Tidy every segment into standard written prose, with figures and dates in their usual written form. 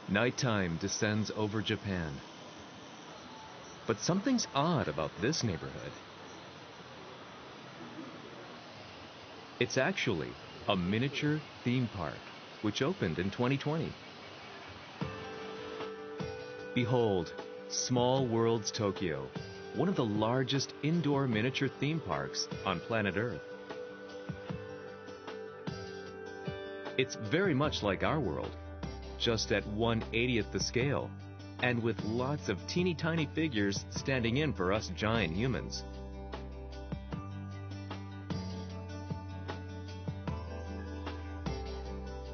Nighttime descends over Japan. But something's odd about this neighborhood. It's actually a miniature theme park, which opened in 2020. Behold, Small Worlds Tokyo, one of the largest indoor miniature theme parks on planet Earth. It's very much like our world, just at 1/80th the scale, and with lots of teeny tiny figures standing in for us giant humans.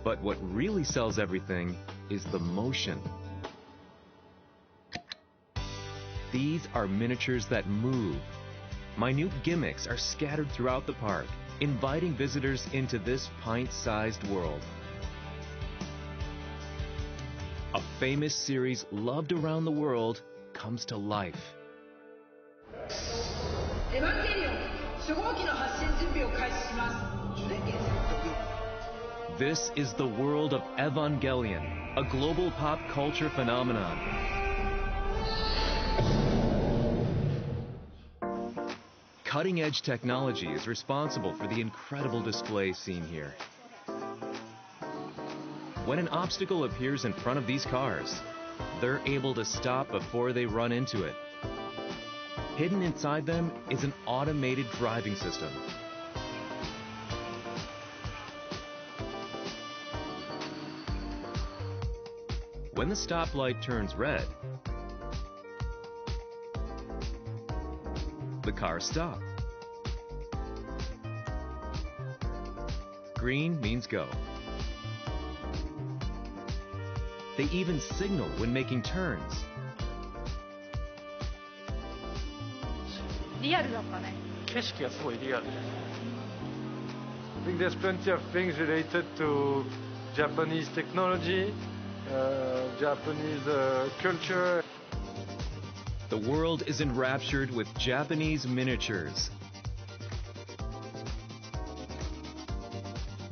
But what really sells everything is the motion. These are miniatures that move. Minute gimmicks are scattered throughout the park, inviting visitors into this pint-sized world. A famous series loved around the world comes to life. This is the world of Evangelion, a global pop culture phenomenon. Cutting-edge technology is responsible for the incredible display seen here. When an obstacle appears in front of these cars, they're able to stop before they run into it. Hidden inside them is an automated driving system. When the stoplight turns red, the cars stop. Green means go. They even signal when making turns. リアルだったね。景色がすごいリアルです。I think there's plenty of things related to Japanese technology, Japanese culture. The world is enraptured with Japanese miniatures.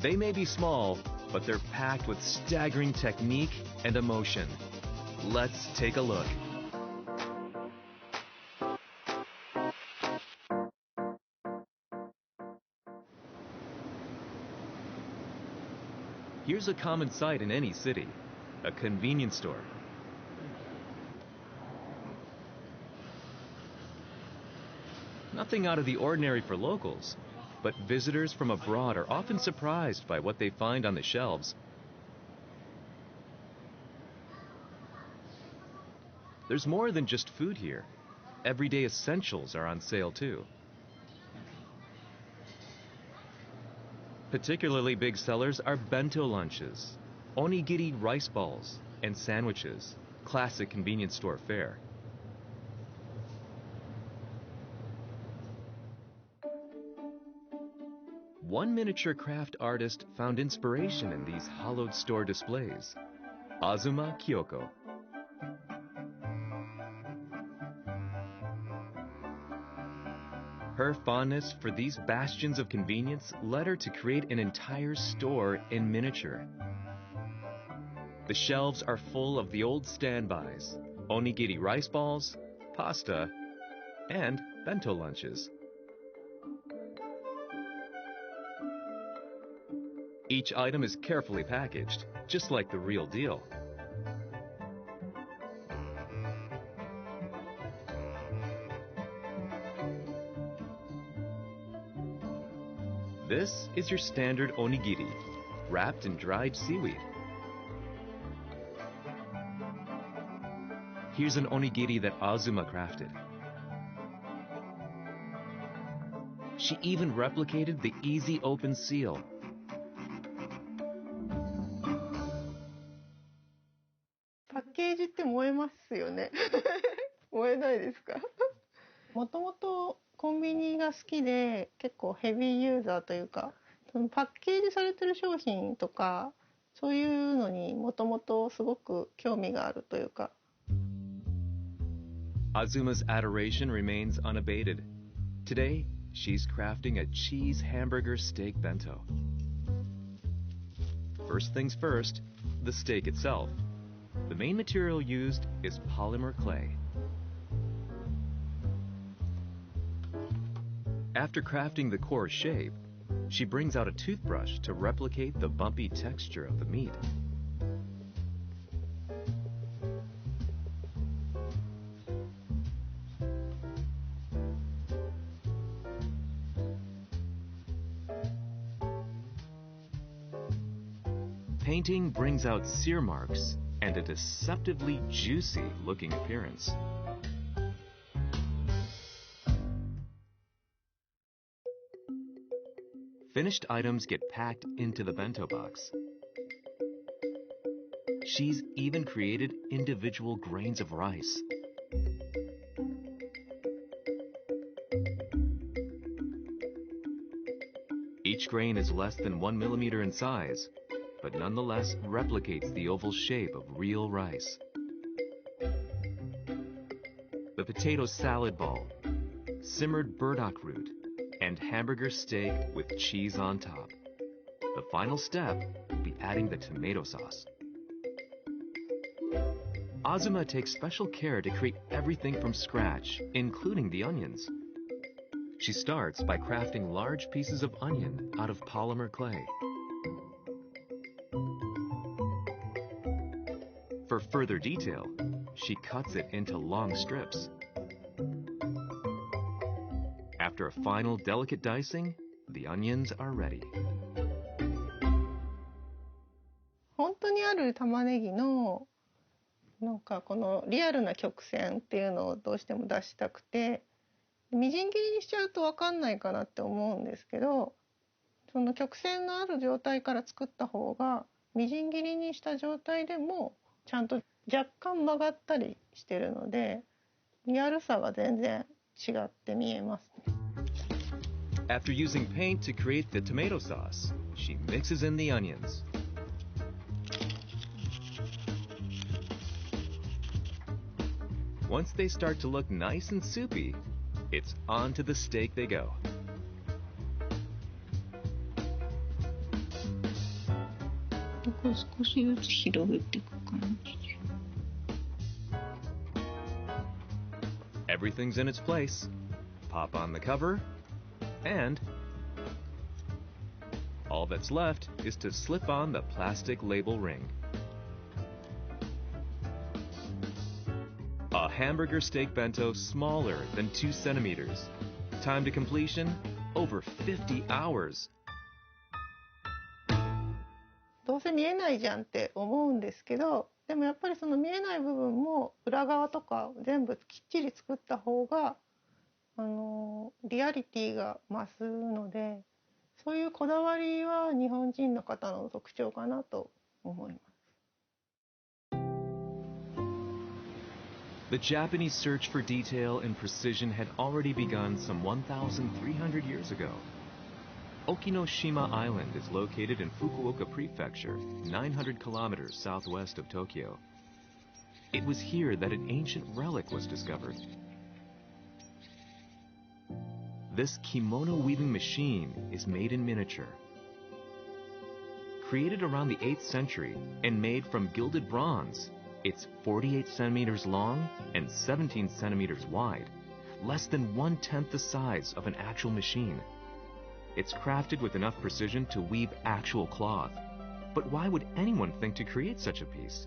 They may be small, but they're packed with staggering technique and emotion. Let's take a look. Here's a common sight in any city, a convenience store. Nothing out of the ordinary for locals, but visitors from abroad are often surprised by what they find on the shelves. There's more than just food here. Everyday essentials are on sale too. Particularly big sellers are bento lunches, onigiri rice balls, and sandwiches, classic convenience store fare. One miniature craft artist found inspiration in these hollowed store displays, Azuma Kyoko. Her fondness for these bastions of convenience led her to create an entire store in miniature. The shelves are full of the old standbys, onigiri rice balls, pasta, and bento lunches. Each item is carefully packaged, just like the real deal. This is your standard onigiri, wrapped in dried seaweed. Here's an onigiri that Azuma crafted. She even replicated the easy open seal. パッケージって燃えますよね。燃えないですか？もともとコンビニが好きで結構ヘビーユーザーというか、そのパッケージされてる商品とかそういうのにもともとすごく興味があるというか。Azuma's adoration remains unabated. Today, she's crafting a cheese hamburger steak bento. First things first, the steak itself. The main material used is polymer clay. After crafting the core shape, she brings out a toothbrush to replicate the bumpy texture of the meat. Painting brings out sear marks and a deceptively juicy-looking appearance. Finished items get packed into the bento box. She's even created individual grains of rice. Each grain is less than 1 millimeter in size, but nonetheless replicates the oval shape of real rice. The potato salad ball, simmered burdock root, and hamburger steak with cheese on top. The final step will be adding the tomato sauce. Azuma takes special care to create everything from scratch, including the onions. She starts by crafting large pieces of onion out of polymer clay. For further detail, she cuts it into long strips. After a final delicate dicing, the onions are ready. 本当にある玉ねぎのなんかこのリアルな曲線っていうのをどうしても出したくて、みじん切りにしちゃうと分かんないかなって思うんですけど、その曲線のある状態から作った方がみじん切りにした状態でもちゃんと若干曲がったりしてるので、リアルさが全然違って見えますね。After using paint to create the tomato sauce, she mixes in the onions. Once they start to look nice and soupy, it's on to the steak they go. Everything's in its place. Pop on the cover, and all that's left is to slip on the plastic label ring. A hamburger steak bento smaller than 2 centimeters. Time to completion, over 50 hours. どうせ見えないじゃんって思うんですけど、でもやっぱりその見えない部分も裏側とか全部きっちり作った方がリアリティが増すので、そういうこだわりは日本人の方の特徴かなと思います。The Japanese search for detail and precision had already begun some 1,300 years ago. Okinoshima Island is located in Fukuoka Prefecture, 900 kilometers southwest of Tokyo. It was here that an ancient relic was discovered. This kimono weaving machine is made in miniature. Created around the 8th century and made from gilded bronze, it's 48 centimeters long and 17 centimeters wide, less than 1/10 the size of an actual machine. It's crafted with enough precision to weave actual cloth. But why would anyone think to create such a piece?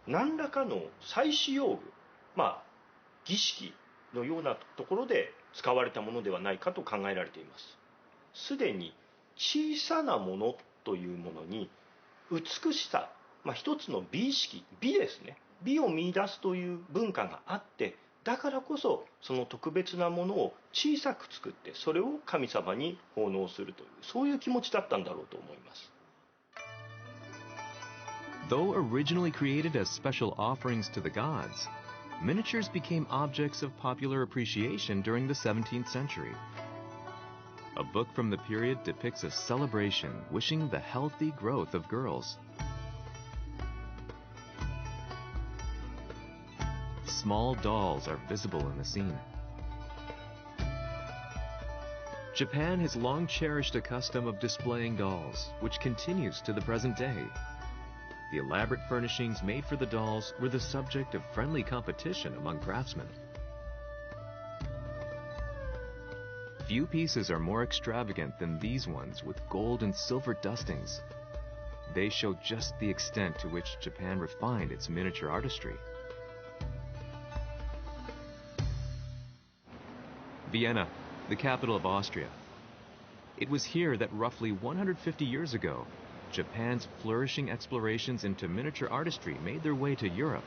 何らかの祭祀用具、儀式のようなところで使われたものではないかと考えられています。すでに小さなものというものに美しさ、一つの美意識、美ですね。美を見出すという文化があって、だからこそその特別なものを小さく作ってそれを神様に奉納するという、そういう気持ちだったんだろうと思います。Though originally created as special offerings to the gods, miniatures became objects of popular appreciation during the 17th century. A book from the period depicts a celebration wishing the healthy growth of girls. Small dolls are visible in the scene. Japan has long cherished a custom of displaying dolls, which continues to the present day. The elaborate furnishings made for the dolls were the subject of friendly competition among craftsmen. Few pieces are more extravagant than these ones with gold and silver dustings. They show just the extent to which Japan refined its miniature artistry. Vienna, the capital of Austria. It was here that roughly 150 years ago, Japan's flourishing explorations into miniature artistry made their way to Europe.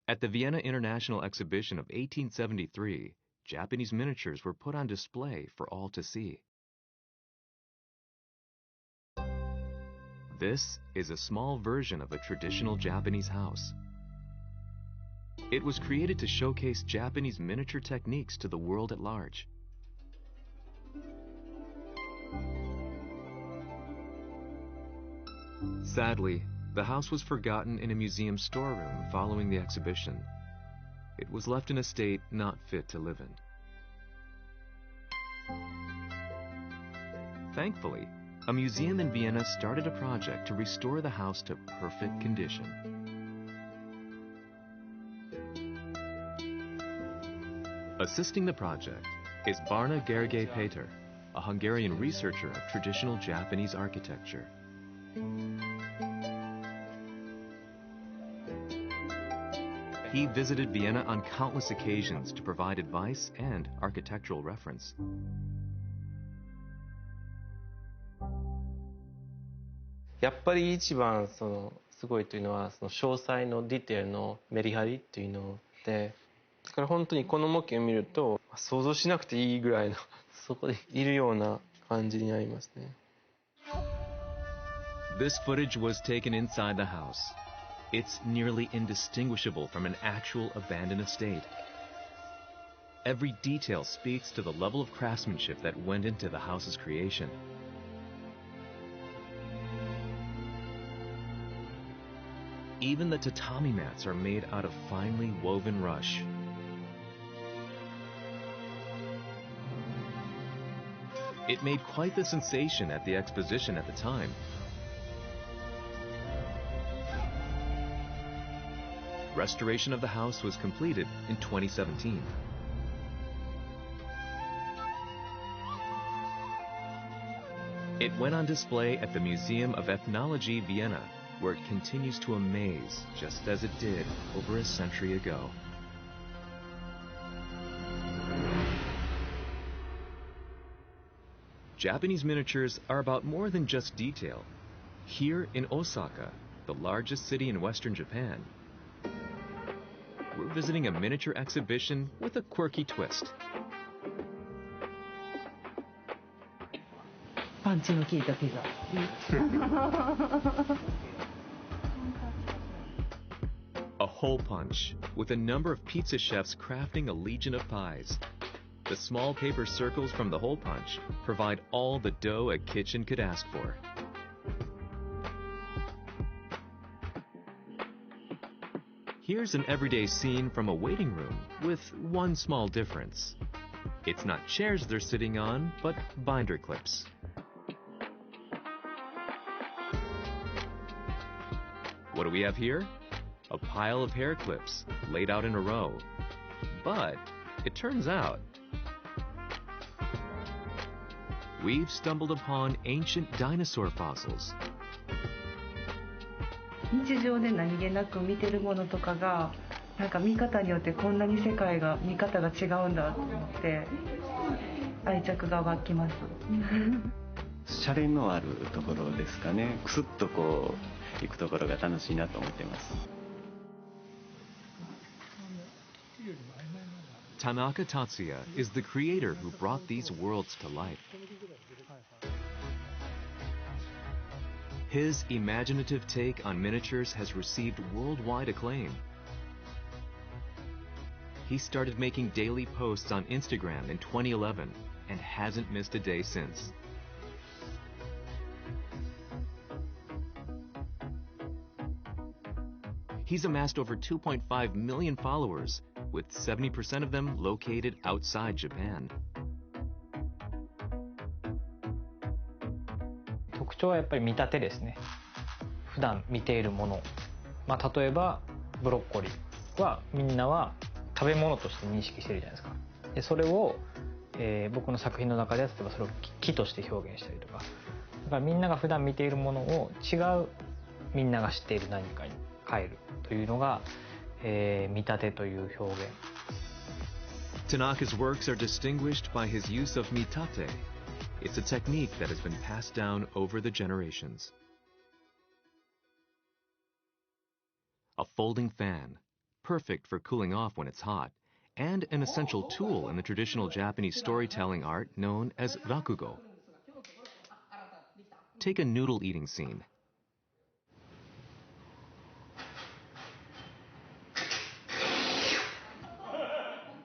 At the Vienna International Exhibition of 1873, Japanese miniatures were put on display for all to see. This is a small version of a traditional Japanese house. It was created to showcase Japanese miniature techniques to the world at large. Sadly, the house was forgotten in a museum storeroom following the exhibition. It was left in a state not fit to live in. Thankfully, a museum in Vienna started a project to restore the house to perfect condition. Assisting the project is Barna Gergely Péter, a Hungarian researcher of traditional Japanese architecture. He visited Vienna on countless occasions to provide advice and architectural reference. "やっぱり一番すごいというのはその詳細のディテールのメリハリっていうので、だから本当にこの模型を見ると想像しなくていいぐらいのそこでいるような感じになりますね。This footage was taken inside the house. It's nearly indistinguishable from an actual abandoned estate. Every detail speaks to the level of craftsmanship that went into the house's creation. Even the tatami mats are made out of finely woven rush. It made quite the sensation at the exposition at the time. Restoration of the house was completed in 2017. It went on display at the Museum of Ethnology, Vienna, where it continues to amaze, just as it did over a century ago. Japanese miniatures are about more than just detail. Here in Osaka, the largest city in Western Japan, we're visiting a miniature exhibition with a quirky twist. A hole punch, with a number of pizza chefs crafting a legion of pies. The small paper circles from the hole punch provide all the dough a kitchen could ask for. Here's an everyday scene from a waiting room with one small difference. It's not chairs they're sitting on, but binder clips. What do we have here? A pile of hair clips laid out in a row. But it turns out we've stumbled upon ancient dinosaur fossils. 日常で何気なく見てるものとかがなんか見方によってこんなに世界が見方が違うんだと思って愛着が湧きます。シャレのあるところですかね。クスッとこう行くところが楽しいなと思っています。Tanaka Tatsuya is the creator who brought these worlds to life. His imaginative take on miniatures has received worldwide acclaim. He started making daily posts on Instagram in 2011 and hasn't missed a day since. He's amassed over 2.5 million followers, with 70% of them located outside Japan. 特徴はやっぱり見立てですね。普段見ているもの、例えばブロッコリーはみんなは食べ物として認識してるじゃないですか。でそれを、僕の作品の中では例えばそれを木として表現したりとか、だからみんなが普段見ているものを違うみんなが知っている何かに変えるというのが、見立てという表現。Tanaka's works are distinguished by his use of mitate. It's a technique that has been passed down over the generations. A folding fan, perfect for cooling off when it's hot, and an essential tool in the traditional Japanese storytelling art known as rakugo. Take a noodle eating scene.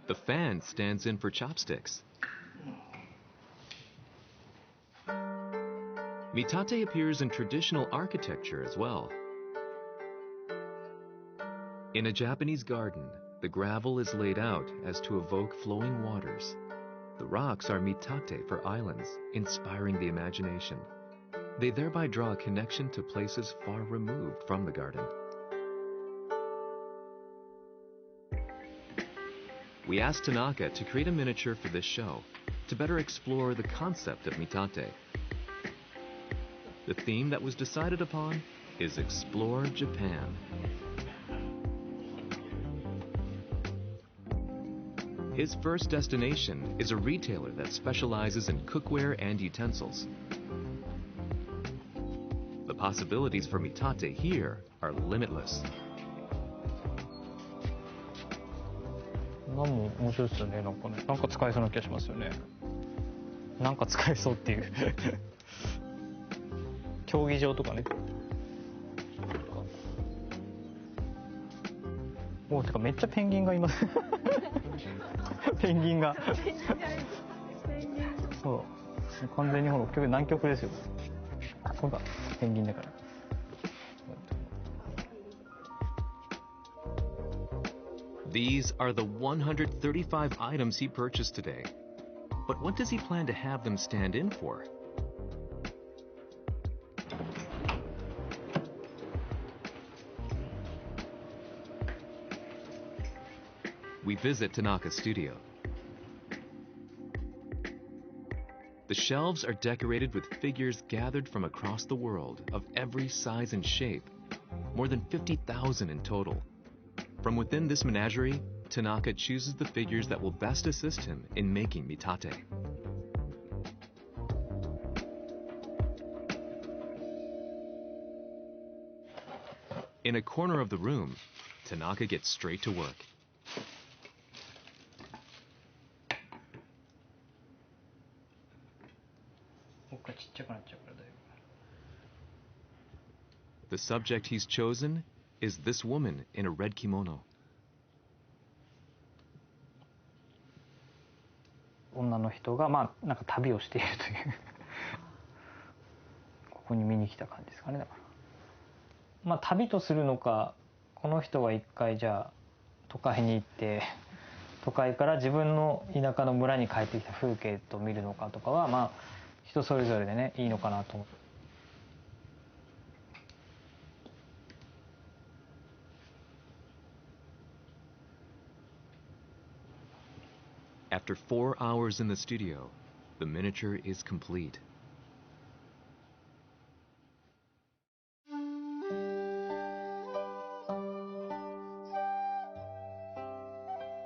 The fan stands in for chopsticks. Mitate appears in traditional architecture as well. In a Japanese garden, the gravel is laid out as to evoke flowing waters. The rocks are mitate for islands, inspiring the imagination. They thereby draw a connection to places far removed from the garden. We asked Tanaka to create a miniature for this show to better explore the concept of mitate. The theme that was decided upon is Explore Japan. His first destination is a retailer that specializes in cookware and utensils. The possibilities for mitate here are limitless. なんも面白いですよね。なんか使えそうな気がしますよね。なんか使えそうっていう競技場とかね。お、てかめっちゃペンギンがいますペンギンがそう完全にほら南極ですよ。そうだペンギンだから。These are the 135 items he purchased today. But what does he plan to have them stand in for? We visit Tanaka Studio. The shelves are decorated with figures gathered from across the world of every size and shape, more than 50,000 in total. From within this menagerie, Tanaka chooses the figures that will best assist him in making mitate. In a corner of the room, Tanaka gets straight to work. The subject he's chosen is this woman in a red kimono. 女の人がなんか旅をしているというここに見に来た感じですかね。だから旅とするのか、この人は一回じゃあ都会に行って都会から自分の田舎の村に帰ってきた風景と見るのかとかは人それぞれでねいいのかなと思って。After 4 hours in the studio, the miniature is complete.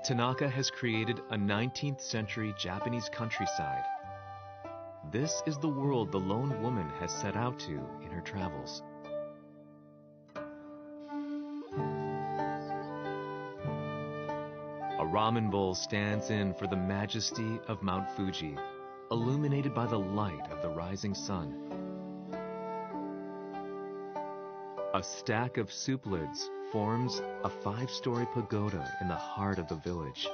Tanaka has created a 19th century Japanese countryside. This is the world the lone woman has set out to in her travels. A ramen bowl stands in for the majesty of Mount Fuji, illuminated by the light of the rising sun. A stack of soup lids forms a 5-story pagoda in the heart of the village.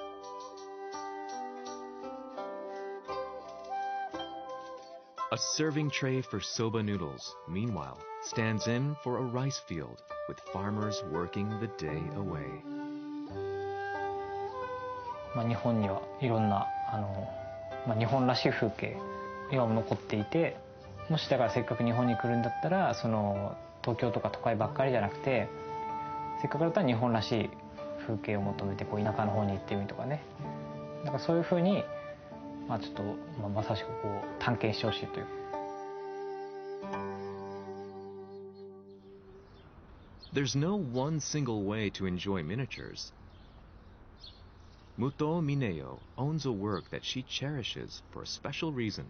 A serving tray for soba noodles, meanwhile, stands in for a rice field with farmers working the day away. 日本にはいろんな日本らしい風景今も残っていて、もしだからせっかく日本に来るんだったらその東京とか都会ばっかりじゃなくてせっかくだったら日本らしい風景を求めてこう田舎の方に行ってみるとかねなんかそういうふうに、まあ、ちょっと、まさしくこう探検してほしいというか。There's no one single way to enjoy miniatures. Muto Mineo owns a work that she cherishes for a special reason.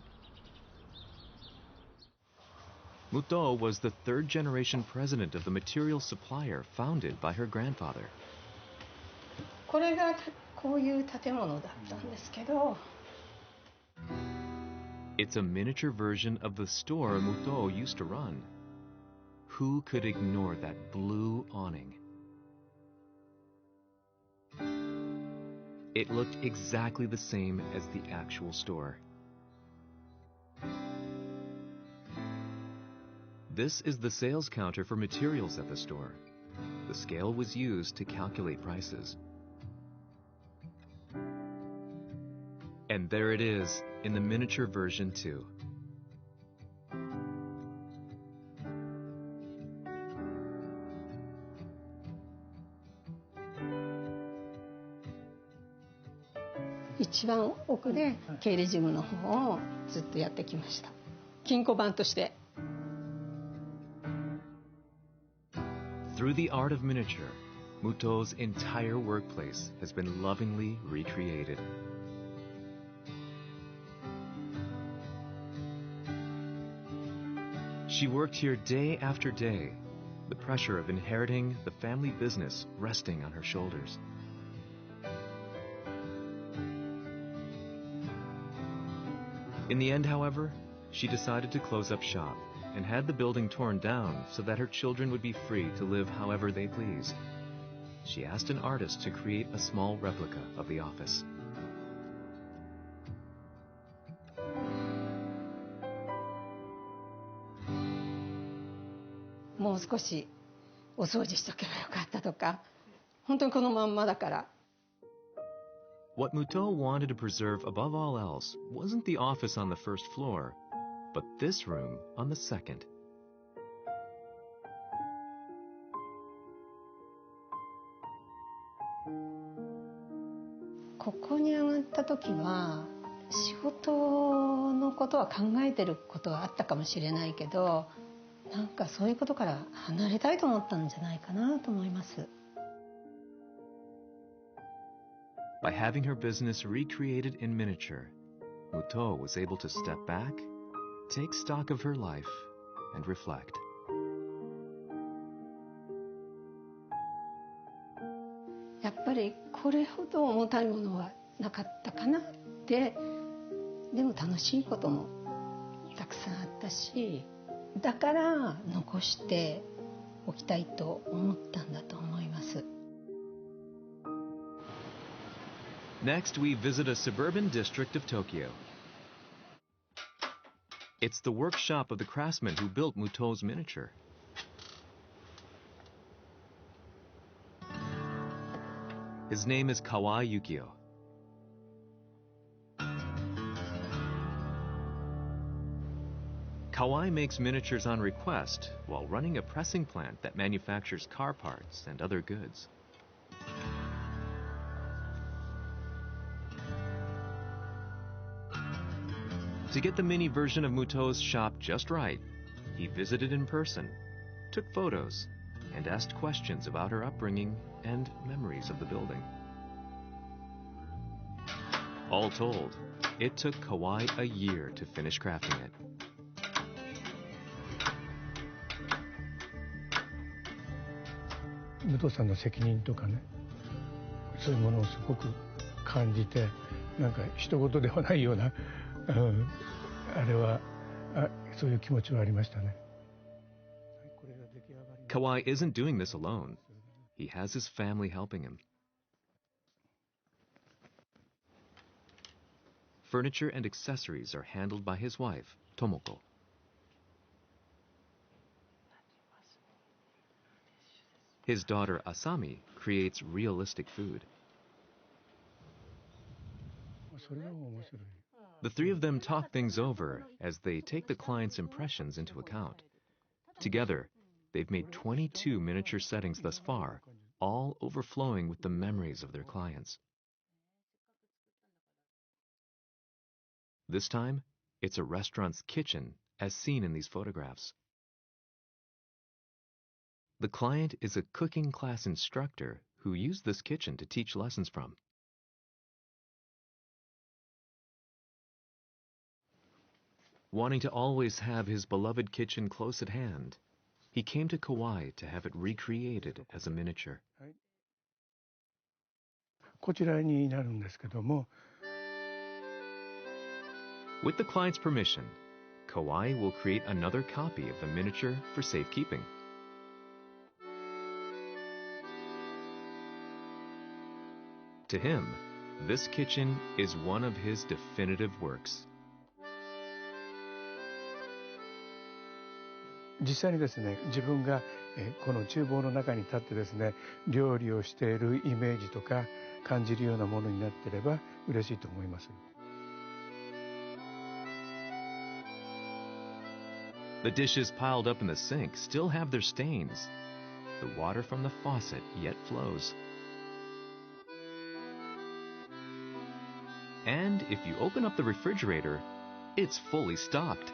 Muto was the third-generation president of the material supplier founded by her grandfather. これがこういう建物だったんですけど。It's a miniature version of the store Muto used to run. Who could ignore that blue awning? It looked exactly the same as the actual store. This is the sales counter for materials at the store. The scale was used to calculate prices. And there it is, in the miniature version too.一番奥で経理事務の方をずっとやってきました。金庫番として。Through the art of miniature, Muto's entire workplace has been lovingly recreated. She worked here day after day, the pressure of inheriting the family business resting on her shoulders. In the end, however, she decided to close up shop and had the building torn down so that her children would be free to live however they pleased. She asked an artist to create a small replica of the office. もう少しお掃除しとけばよかったとか、本当にこのまんまだから。What Muto wanted to preserve above all else wasn't the office on the first floor, but this room on the second. ここに上がった時は仕事のことは考えてることはあったかもしれないけど、なんかそういうことから離れたいと思ったんじゃないかなと思います。By having her business recreated in miniature, Muto was able to step back, take stock of her life, and reflect. やっぱりこれほど重たいものはなかったかなって、でも楽しいこともたくさんあったし、だから残しておきたいと思ったんだと思います。Next, we visit a suburban district of Tokyo. It's the workshop of the craftsman who built Muto's miniature. His name is Kawai Yukio. Kawai makes miniatures on request while running a pressing plant that manufactures car parts and other goods. To get the mini version of Muto's shop just right, he visited in person, took photos, and asked questions about her upbringing and memories of the building. All told, it took Kawai a year to finish crafting it. 武藤さんの責任とかね、そういうものをすごく感じて、なんか人事ではないような、あれはそういう気持ちはありましたね。Kawai isn't doing this alone. He has his family helping him. Furniture and accessories are handled by his wife, Tomoko. His daughter, Asami, creates realistic food. それは面白い。The three of them talk things over as they take the client's impressions into account. Together, they've made 22 miniature settings thus far, all overflowing with the memories of their clients. This time, it's a restaurant's kitchen, as seen in these photographs. The client is a cooking class instructor who used this kitchen to teach lessons from. Wanting to always have his beloved kitchen close at hand, he came to Kauai to have it recreated as a miniature. こちらになるんですけども、 With the client's permission, Kauai will create another copy of the miniature for safekeeping. To him, this kitchen is one of his definitive works. 実際にですね、自分がこの厨房の中に立ってですね、料理をしているイメージとか感じるようなものになっていれば嬉しいと思います。 The dishes piled up in the sink still have their stains. The water from the faucet yet flows. And if you open up the refrigerator, it's fully stocked.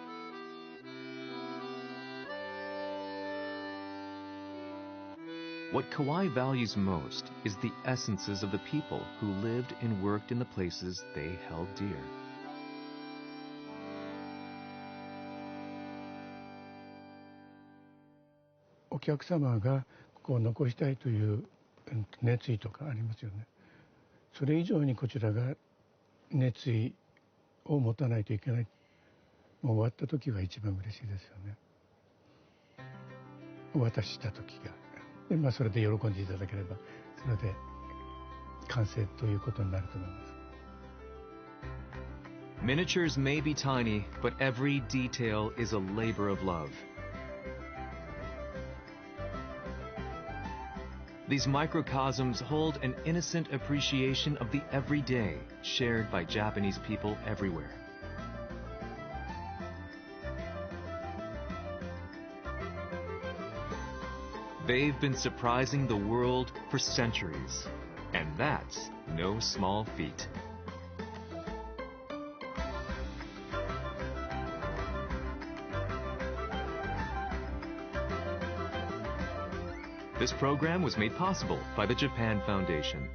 What Kauai values most is the essences of the people who lived and worked in the places they held dear. お客様がここを残したいという熱意とかありますよね。それ以上にこちらが熱意を持たないといけない。もう終わった時が一番嬉しいですよね。お渡しした時が。で、それで喜んでいただければ、それで完成ということになると思います。Miniatures may be tiny, but every detail is a labor of love. These microcosms hold an innocent appreciation of the everyday shared by Japanese people everywhere. They've been surprising the world for centuries, and that's no small feat. This program was made possible by the Japan Foundation.